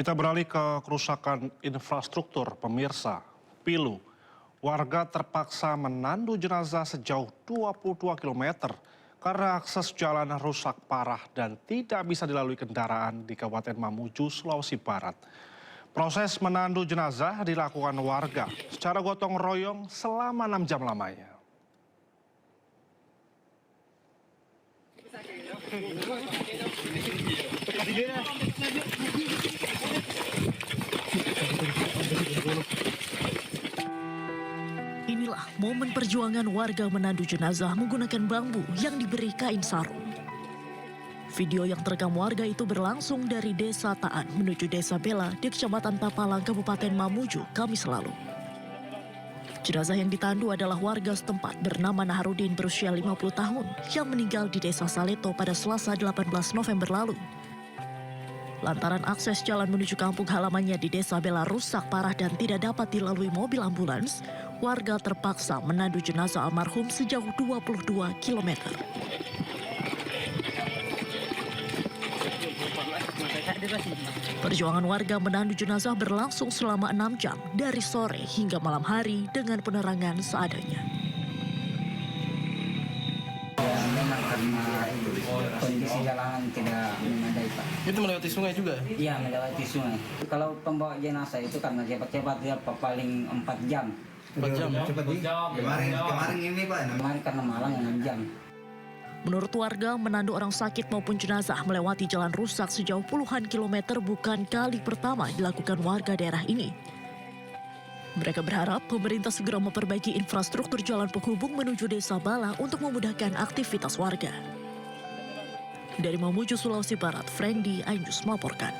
Kita beralih ke kerusakan infrastruktur, pemirsa. Pilu, warga terpaksa menandu jenazah sejauh 22 km karena akses jalan rusak parah dan tidak bisa dilalui kendaraan di Kabupaten Mamuju, Sulawesi Barat. Proses menandu jenazah dilakukan warga secara gotong royong selama 6 jam lamanya. Inilah momen perjuangan warga menandu jenazah menggunakan bambu yang diberi kain sarung. Video yang terekam warga itu berlangsung dari Desa Taan menuju Desa Bela di Kecamatan Tapalang, Kabupaten Mamuju, Kamis lalu. Jenazah yang ditandu adalah warga setempat bernama Naharudin berusia 50 tahun yang meninggal di Desa Saleto pada Selasa 18 November lalu. Lantaran akses jalan menuju kampung halamannya di Desa Bela rusak parah dan tidak dapat dilalui mobil ambulans, warga terpaksa menandu jenazah almarhum sejauh 22 km. Perjuangan warga menandu jenazah berlangsung selama 6 jam dari sore hingga malam hari dengan penerangan seadanya. Memang karena kondisi jalanan tidak memadai, Pak. Itu melewati sungai juga? Iya, melewati sungai. Kalau pembawa jenazah itu karena cepat-cepat dia paling 4 jam. 4 jam? Cepat kemarin ini Pak. Kemarin karena Malang 6 jam. Menurut warga, menandu orang sakit maupun jenazah melewati jalan rusak sejauh puluhan kilometer bukan kali pertama dilakukan warga daerah ini. Mereka berharap pemerintah segera memperbaiki infrastruktur jalan penghubung menuju Desa Bala untuk memudahkan aktivitas warga. Dari Mamuju, Sulawesi Barat, Frendi Ainus melaporkan.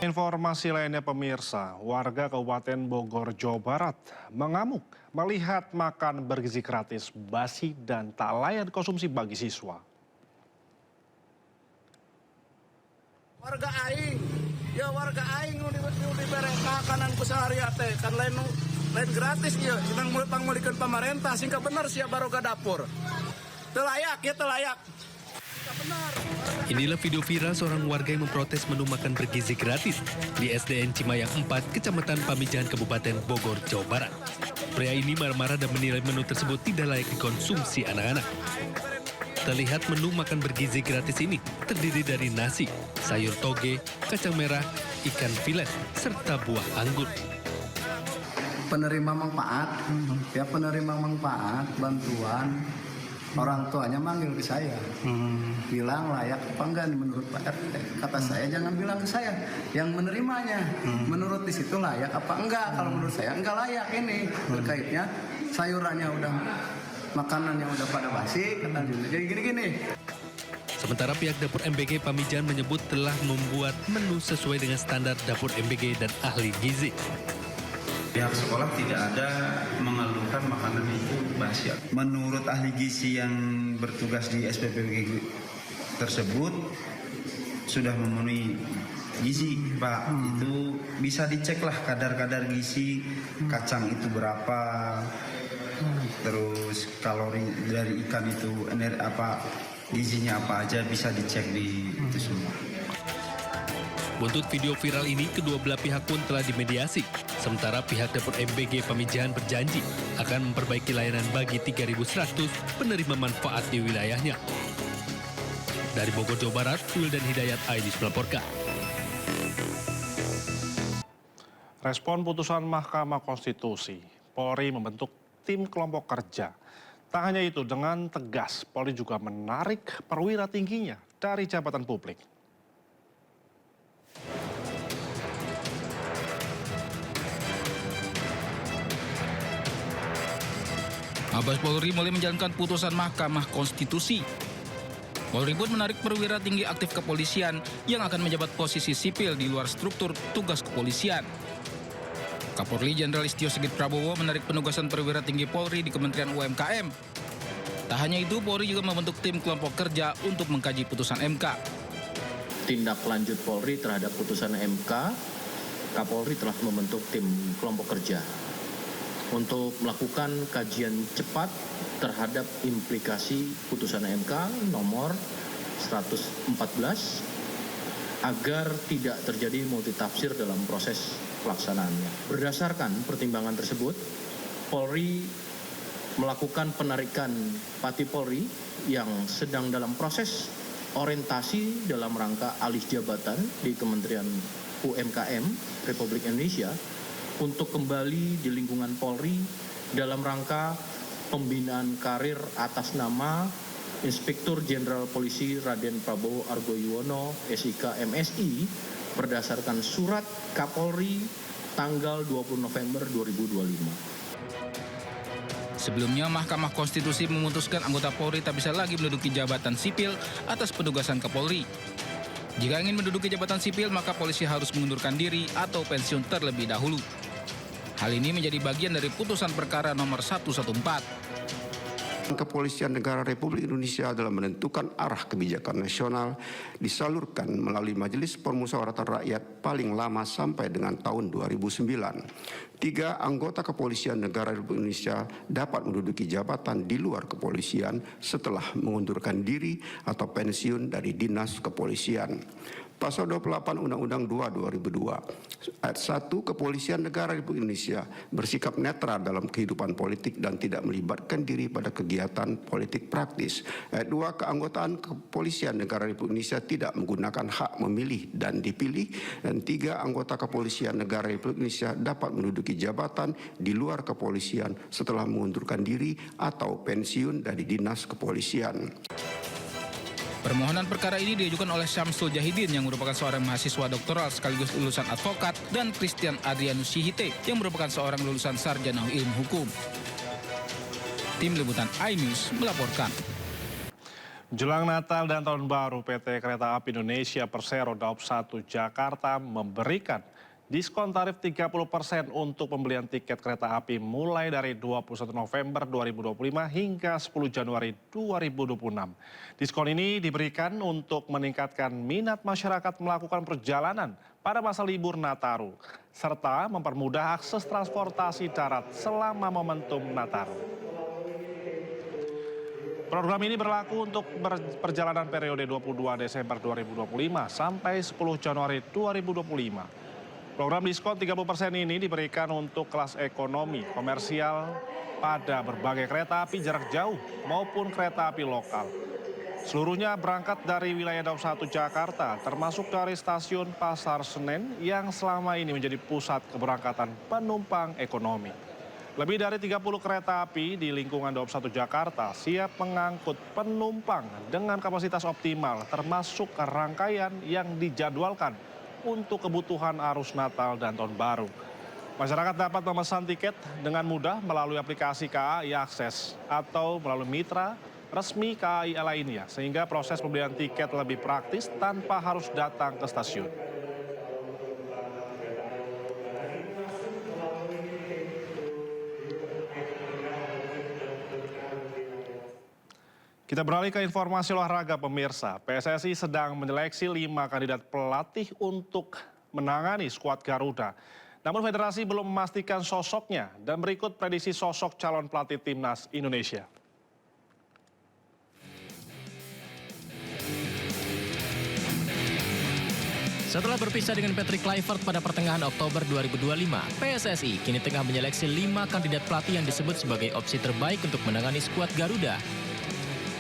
Informasi lainnya pemirsa, warga Kabupaten Bogor, Jawa Barat mengamuk melihat makan bergizi gratis basi dan tak layak dikonsumsi bagi siswa. Warga aing diberi makanan ku sehari teh kan lain gratis ieu cenah pangmulikeun pamarentah singka bener sia baroga dapur. Teu layak ya teu layak. Inilah video viral seorang warga yang memprotes menu makan bergizi gratis di SDN Cimayang 4, Kecamatan Pamijahan, Kabupaten Bogor, Jawa Barat. Pria ini marah-marah dan menilai menu tersebut tidak layak dikonsumsi anak-anak. Terlihat menu makan bergizi gratis ini terdiri dari nasi, sayur toge, kacang merah, ikan filet, serta buah anggur. Penerima manfaat bantuan orang tuanya manggil ke saya, bilang layak apa enggak nih menurut Pak RT. Kata saya jangan bilang ke saya, yang menerimanya. Menurut di situ layak apa enggak? Kalau menurut saya enggak layak ini. Terkaitnya sayurannya udah, makanannya udah pada basi, katanya jadi gini-gini. Sementara pihak dapur MBG Pamijahan menyebut telah membuat menu sesuai dengan standar dapur MBG dan ahli gizi. Pihak sekolah tidak ada mengeluhkan makanan itu basi. Menurut ahli gizi yang bertugas di SPPG tersebut sudah memenuhi gizi, Pak. Itu bisa dicek lah kadar gizi kacang itu berapa, terus kalori dari ikan itu gizinya apa aja bisa dicek di itu semua. Buntut video viral ini, kedua belah pihak pun telah dimediasi. Sementara pihak dapur MBG Pamijahan berjanji akan memperbaiki layanan bagi 3.100 penerima manfaat di wilayahnya. Dari Bogor, Jawa Barat, Wildan Hidayat Ainus melaporkan. Respon putusan Mahkamah Konstitusi, Polri membentuk tim kelompok kerja. Tak hanya itu, dengan tegas Polri juga menarik perwira tingginya dari jabatan publik. Mabes Polri mulai menjalankan putusan Mahkamah Konstitusi. Polri pun menarik perwira tinggi aktif kepolisian yang akan menjabat posisi sipil di luar struktur tugas kepolisian. Kapolri Jenderal Listio Sigit Prabowo menarik penugasan perwira tinggi Polri di Kementerian UMKM. Tak hanya itu, Polri juga membentuk tim kelompok kerja untuk mengkaji putusan MK. Tindak lanjut Polri terhadap putusan MK, Kapolri telah membentuk tim kelompok kerja untuk melakukan kajian cepat terhadap implikasi putusan MK nomor 114 agar tidak terjadi multitafsir dalam proses pelaksanaannya. Berdasarkan pertimbangan tersebut, Polri melakukan penarikan Pati Polri yang sedang dalam proses orientasi dalam rangka alih jabatan di Kementerian UMKM Republik Indonesia untuk kembali di lingkungan Polri dalam rangka pembinaan karir atas nama Inspektur Jenderal Polisi Raden Prabowo Argoyuwono SIK MSI berdasarkan surat Kapolri tanggal 20 November 2025. Sebelumnya, Mahkamah Konstitusi memutuskan anggota Polri tak bisa lagi menduduki jabatan sipil atas penugasan Kapolri. Jika ingin menduduki jabatan sipil, maka polisi harus mengundurkan diri atau pensiun terlebih dahulu. Hal ini menjadi bagian dari putusan perkara nomor 114. Kepolisian Negara Republik Indonesia dalam menentukan arah kebijakan nasional disalurkan melalui Majelis Permusyawaratan Rakyat paling lama sampai dengan tahun 2009. 3 anggota Kepolisian Negara Republik Indonesia dapat menduduki jabatan di luar kepolisian setelah mengundurkan diri atau pensiun dari Dinas Kepolisian. Pasal 28 Undang-Undang 2 2002, Ayat 1, Kepolisian Negara Republik Indonesia bersikap netral dalam kehidupan politik dan tidak melibatkan diri pada kegiatan politik praktis. Ayat 2, keanggotaan Kepolisian Negara Republik Indonesia tidak menggunakan hak memilih dan dipilih. Dan 3, anggota Kepolisian Negara Republik Indonesia dapat menduduki jabatan di luar kepolisian setelah mengundurkan diri atau pensiun dari Dinas Kepolisian. Permohonan perkara ini diajukan oleh Syamsul Jahidin yang merupakan seorang mahasiswa doktoral sekaligus lulusan advokat dan Christian Adrianus Sihite yang merupakan seorang lulusan sarjana ilmu hukum. Tim Liputan iNews melaporkan. Jelang Natal dan Tahun Baru, PT Kereta Api Indonesia Persero Daup 1 Jakarta memberikan diskon tarif 30% untuk pembelian tiket kereta api mulai dari 21 November 2025 hingga 10 Januari 2026. Diskon ini diberikan untuk meningkatkan minat masyarakat melakukan perjalanan pada masa libur Nataru, serta mempermudah akses transportasi darat selama momentum Nataru. Program ini berlaku untuk perjalanan periode 22 Desember 2025 sampai 10 Januari 2025. Program diskon 30% ini diberikan untuk kelas ekonomi, komersial pada berbagai kereta api jarak jauh maupun kereta api lokal. Seluruhnya berangkat dari wilayah Daup 1 Jakarta, termasuk dari stasiun Pasar Senen yang selama ini menjadi pusat keberangkatan penumpang ekonomi. Lebih dari 30 kereta api di lingkungan Daup 1 Jakarta siap mengangkut penumpang dengan kapasitas optimal, termasuk rangkaian yang dijadwalkan untuk kebutuhan arus Natal dan Tahun Baru. Masyarakat dapat memesan tiket dengan mudah melalui aplikasi KAI Akses atau melalui mitra resmi KAI lainnya, sehingga proses pembelian tiket lebih praktis tanpa harus datang ke stasiun. Kita beralih ke informasi olahraga pemirsa. PSSI sedang menyeleksi 5 kandidat pelatih untuk menangani skuad Garuda. Namun federasi belum memastikan sosoknya dan berikut prediksi sosok calon pelatih timnas Indonesia. Setelah berpisah dengan Patrick Kluivert pada pertengahan Oktober 2025, PSSI kini tengah menyeleksi 5 kandidat pelatih yang disebut sebagai opsi terbaik untuk menangani skuad Garuda.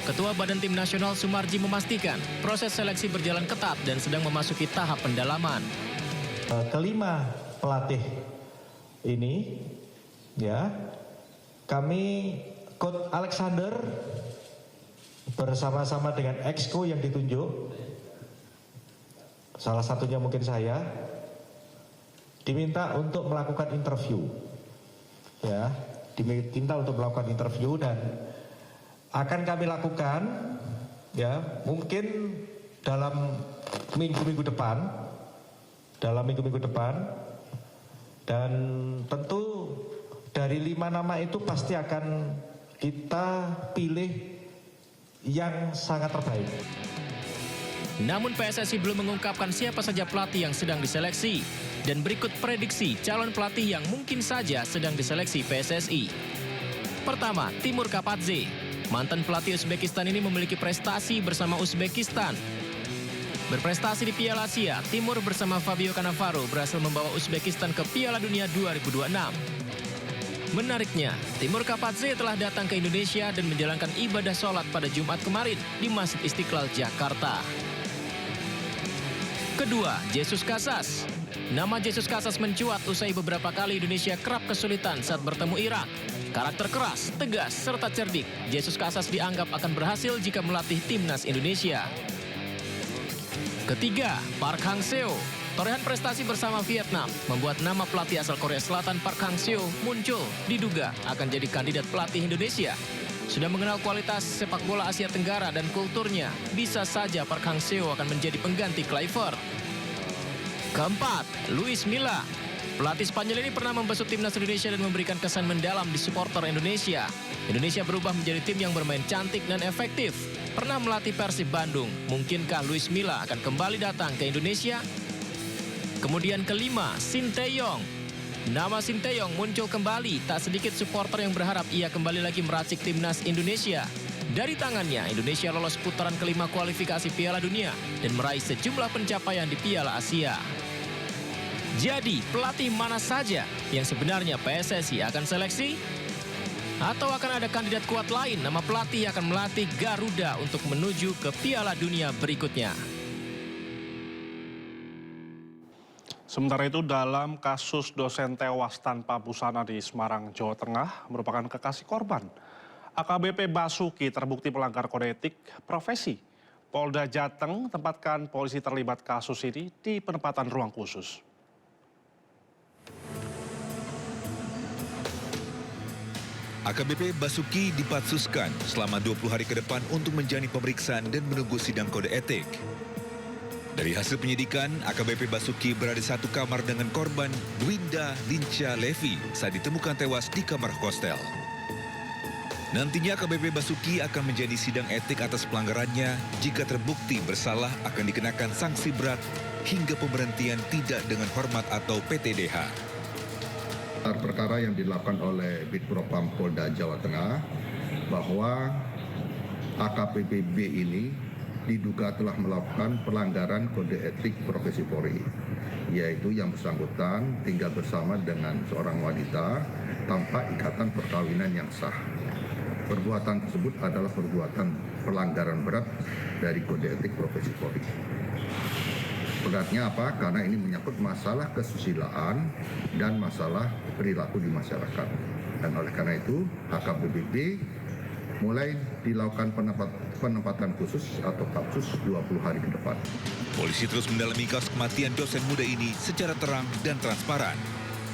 Ketua Badan Tim Nasional Sumarji memastikan proses seleksi berjalan ketat dan sedang memasuki tahap pendalaman. Kelima pelatih ini, ya, kami Coach Alexander bersama-sama dengan exco yang ditunjuk, salah satunya mungkin saya, diminta untuk melakukan interview, ya, diminta untuk melakukan interview dan akan kami lakukan, ya, mungkin dalam minggu-minggu depan, dan tentu dari 5 nama itu pasti akan kita pilih yang sangat terbaik. Namun PSSI belum mengungkapkan siapa saja pelatih yang sedang diseleksi. Dan berikut prediksi calon pelatih yang mungkin saja sedang diseleksi PSSI. Pertama, Timur Kapadze. Mantan pelatih Uzbekistan ini memiliki prestasi bersama Uzbekistan. Berprestasi di Piala Asia, Timur bersama Fabio Cannavaro berhasil membawa Uzbekistan ke Piala Dunia 2026. Menariknya, Timur Kapadze telah datang ke Indonesia dan menjalankan ibadah sholat pada Jumat kemarin di Masjid Istiqlal, Jakarta. Kedua, Jesus Casas. Nama Jesus Casas mencuat usai beberapa kali Indonesia kerap kesulitan saat bertemu Irak. Karakter keras, tegas, serta cerdik, Jesus Casas dianggap akan berhasil jika melatih timnas Indonesia. Ketiga, Park Hang-seo. Torehan prestasi bersama Vietnam membuat nama pelatih asal Korea Selatan Park Hang-seo muncul, diduga akan jadi kandidat pelatih Indonesia. Sudah mengenal kualitas sepak bola Asia Tenggara dan kulturnya, bisa saja Park Hang-seo akan menjadi pengganti Kluivert. Keempat, Luis Milla. Pelatih Spanyol ini pernah membesut timnas Indonesia dan memberikan kesan mendalam di supporter Indonesia. Indonesia berubah menjadi tim yang bermain cantik dan efektif. Pernah melatih Persib Bandung, mungkinkah Luis Milla akan kembali datang ke Indonesia? Kemudian kelima, Sinteyong. Nama Sinteyong muncul kembali, tak sedikit supporter yang berharap ia kembali lagi meracik timnas Indonesia. Dari tangannya, Indonesia lolos putaran kelima kualifikasi Piala Dunia dan meraih sejumlah pencapaian di Piala Asia. Jadi, pelatih mana saja yang sebenarnya PSSI akan seleksi? Atau akan ada kandidat kuat lain nama pelatih yang akan melatih Garuda untuk menuju ke Piala Dunia berikutnya? Sementara itu dalam kasus dosen tewas tanpa busana di Semarang, Jawa Tengah merupakan kekasih korban. AKBP Basuki terbukti melanggar kode etik profesi. Polda Jateng tempatkan polisi terlibat kasus ini di penempatan ruang khusus. AKBP Basuki dipatsuskan selama 20 hari ke depan untuk menjalani pemeriksaan dan menunggu sidang kode etik. Dari hasil penyidikan, AKBP Basuki berada di satu kamar dengan korban Dwinda Linca Levi saat ditemukan tewas di kamar hostel. Nantinya AKBP Basuki akan menjalani sidang etik atas pelanggarannya. Jika terbukti bersalah akan dikenakan sanksi berat hingga pemberhentian tidak dengan hormat atau PTDH. Perkara yang dilakukan oleh Bitpropam Polda Jawa Tengah bahwa AKBP B ini diduga telah melakukan pelanggaran kode etik profesi Polri, yaitu yang bersangkutan tinggal bersama dengan seorang wanita tanpa ikatan perkawinan yang sah. Perbuatan tersebut adalah perbuatan pelanggaran berat dari kode etik profesi Polri. Beratnya apa? Karena ini menyangkut masalah kesusilaan dan masalah perilaku di masyarakat. Dan oleh karena itu, AKBP mulai dilakukan penempatan khusus atau kapsus 20 hari ke depan. Polisi terus mendalami kasus kematian dosen muda ini secara terang dan transparan.